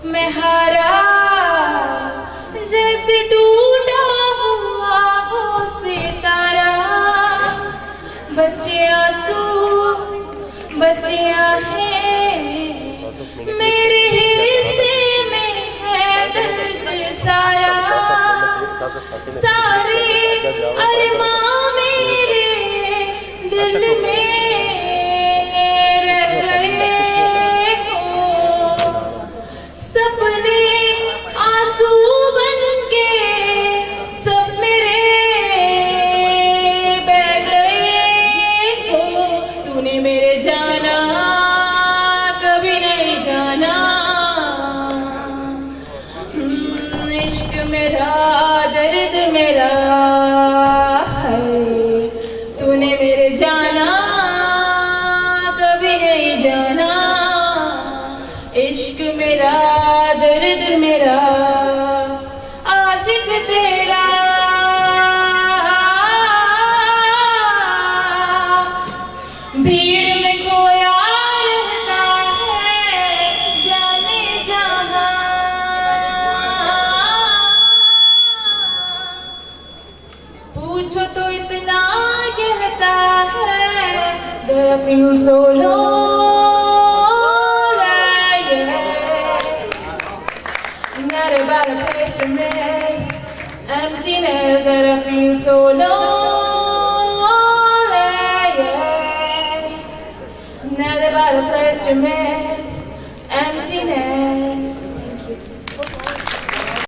मैं हारा जैसे टूटा हुआ हो सितारा, बस ये आंसू बस ये आहें मेरे हिस्से में है दर्द सारा, सारे अरमां मेरे दिल में रह गए हो, सपने आंसू बन के सब मेरे बह गए हो, तूने मेरे जाना कभी नहीं जाना, इश्क मेरा दर्द मेरा है, तूने मेरे जाना कभी नहीं जाना, इश्क मेरा दर्द मेरा, आशिक तेरा भीड़ में खोया रहता है जाने जहां, पूछो तो इतना कहता है that I feel so lonely, yeah. Not about a place to rest, emptiness that I feel so lonely, yeah. Not about a place to rest.